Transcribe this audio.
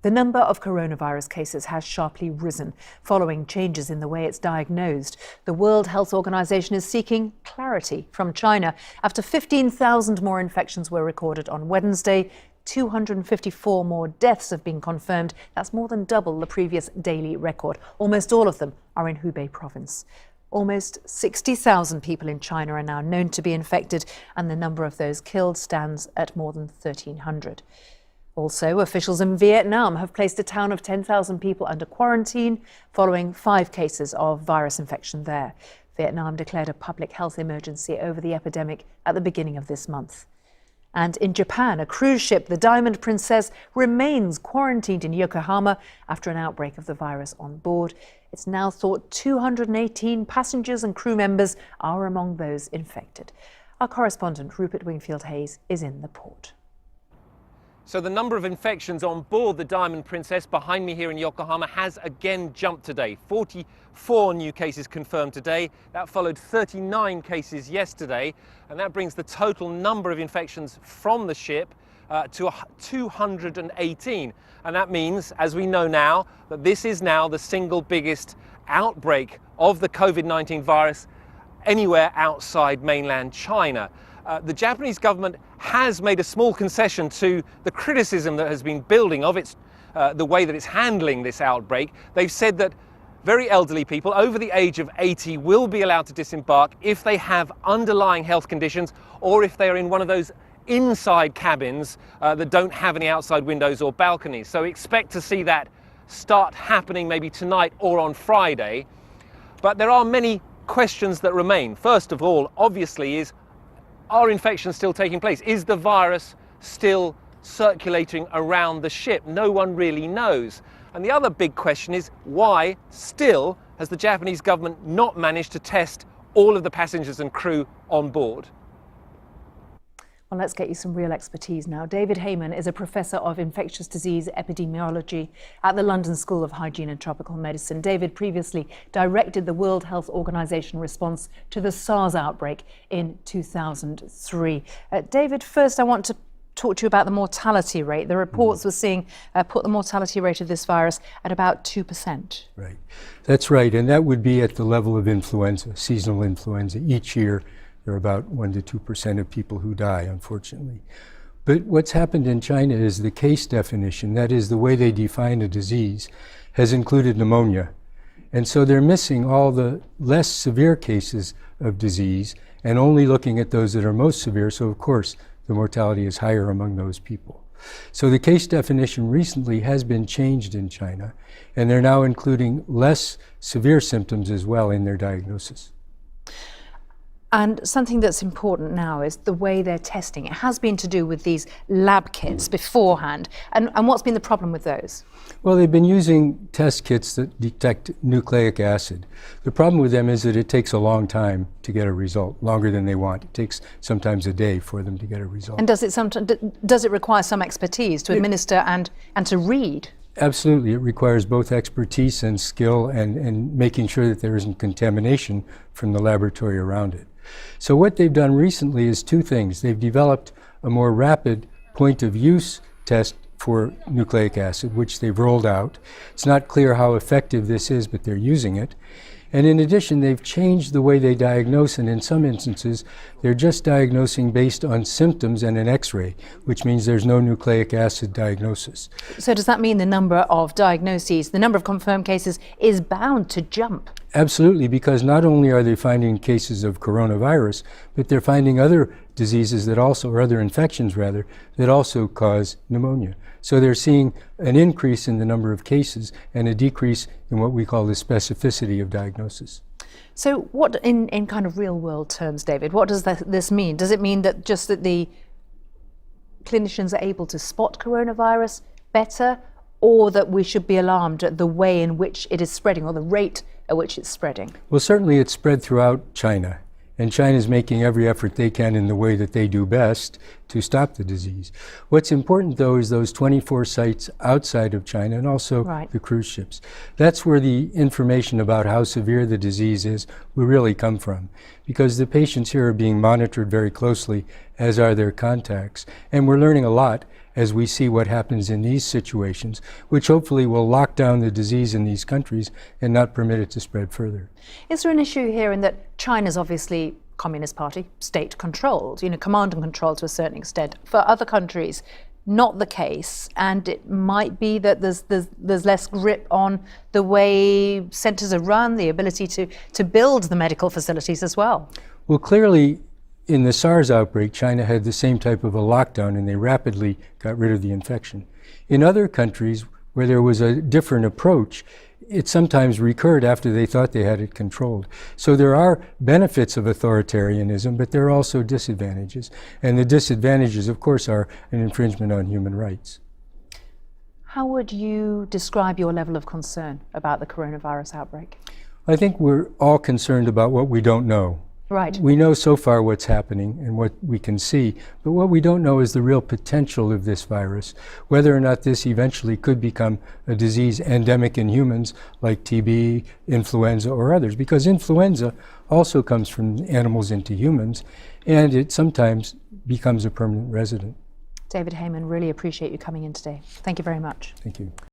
The number of coronavirus cases has sharply risen following changes in the way it's diagnosed. The World Health Organization is seeking clarity from China after 15,000 more infections were recorded on Wednesday. 254 more deaths have been confirmed. That's more than double the previous daily record. Almost all of them are in Hubei province. Almost 60,000 people in China are now known to be infected, and the number of those killed stands at more than 1,300. Also, officials in Vietnam have placed a town of 10,000 people under quarantine following 5 cases of virus infection there. Vietnam declared a public health emergency over the epidemic at the beginning of this month. And in Japan, a cruise ship, the Diamond Princess, remains quarantined in Yokohama after an outbreak of the virus on board. It's now thought 218 passengers and crew members are among those infected. Our correspondent, Rupert Wingfield-Hayes, is in the port. So the number of infections on board the Diamond Princess behind me here in Yokohama has again jumped today. 44 new cases confirmed today. That followed 39 cases yesterday. And that brings the total number of infections from the ship to 218. And that means, as we know now, that this is now the single biggest outbreak of the COVID-19 virus anywhere outside mainland China. The Japanese government has made a small concession to the criticism that has been building of the way that it's handling this outbreak. They've said that very elderly people over the age of 80 will be allowed to disembark if they have underlying health conditions or if they are in one of those inside cabins that don't have any outside windows or balconies. So expect to see that start happening maybe tonight or on Friday. But there are many questions that remain. First of all, obviously, are infections still taking place? Is the virus still circulating around the ship? No one really knows. And the other big question is, why still has the Japanese government not managed to test all of the passengers and crew on board? Well, let's get you some real expertise now. David Heyman is a professor of infectious disease epidemiology at the London School of Hygiene and Tropical Medicine. David previously directed the World Health Organization response to the SARS outbreak in 2003. David, first I want to talk to you about the mortality rate. The reports were seeing put the mortality rate of this virus at about 2%. Right, that's right, and that would be at the level of influenza, seasonal influenza. Each year there are about 1 to 2% of people who die, unfortunately. But what's happened in China is the case definition, that is the way they define a disease, has included pneumonia. And so they're missing all the less severe cases of disease and only looking at those that are most severe. So of course, the mortality is higher among those people. So the case definition recently has been changed in China, and they're now including less severe symptoms as well in their diagnosis. And something that's important now is the way they're testing. It has been to do with these lab kits beforehand. And what's been the problem with those? Well, they've been using test kits that detect nucleic acid. The problem with them is that it takes a long time to get a result, longer than they want. It takes sometimes a day for them to get a result. And does it require some expertise to administer and to read? Absolutely. It requires both expertise and skill and making sure that there isn't contamination from the laboratory around it. So what they've done recently is 2 things. They've developed a more rapid point of use test for nucleic acid, which they've rolled out. It's not clear how effective this is, but they're using it. And in addition, they've changed the way they diagnose, and in some instances, they're just diagnosing based on symptoms and an X-ray, which means there's no nucleic acid diagnosis. So does that mean the number of diagnoses, the number of confirmed cases, is bound to jump? Absolutely, because not only are they finding cases of coronavirus, but they're finding other diseases that also, or other infections rather, that also cause pneumonia. So they're seeing an increase in the number of cases and a decrease in what we call the specificity of diagnosis. So what, in kind of real world terms, David, what does this mean? Does it mean that just that the clinicians are able to spot coronavirus better, or that we should be alarmed at the way in which it is spreading or the rate at which it's spreading? Well, certainly it's spread throughout China. And China is making every effort they can in the way that they do best to stop the disease. What's important, though, is those 24 sites outside of China and also the cruise ships. That's where the information about how severe the disease is will really come from, because the patients here are being monitored very closely, as are their contacts. And we're learning a lot as we see what happens in these situations, which hopefully will lock down the disease in these countries and not permit it to spread further. Is there an issue here in that China's obviously Communist Party, state controlled, command and control to a certain extent? For other countries, not the case, and it might be that there's less grip on the way centres are run, the ability to build the medical facilities as well. Well, clearly, in the SARS outbreak, China had the same type of a lockdown, and they rapidly got rid of the infection. In other countries where there was a different approach, it sometimes recurred after they thought they had it controlled. So there are benefits of authoritarianism, but there are also disadvantages. And the disadvantages, of course, are an infringement on human rights. How would you describe your level of concern about the coronavirus outbreak? I think we're all concerned about what we don't know. Right. We know so far what's happening and what we can see, but what we don't know is the real potential of this virus, whether or not this eventually could become a disease endemic in humans like TB, influenza, or others, because influenza also comes from animals into humans, and it sometimes becomes a permanent resident. David Heyman, really appreciate you coming in today. Thank you very much. Thank you.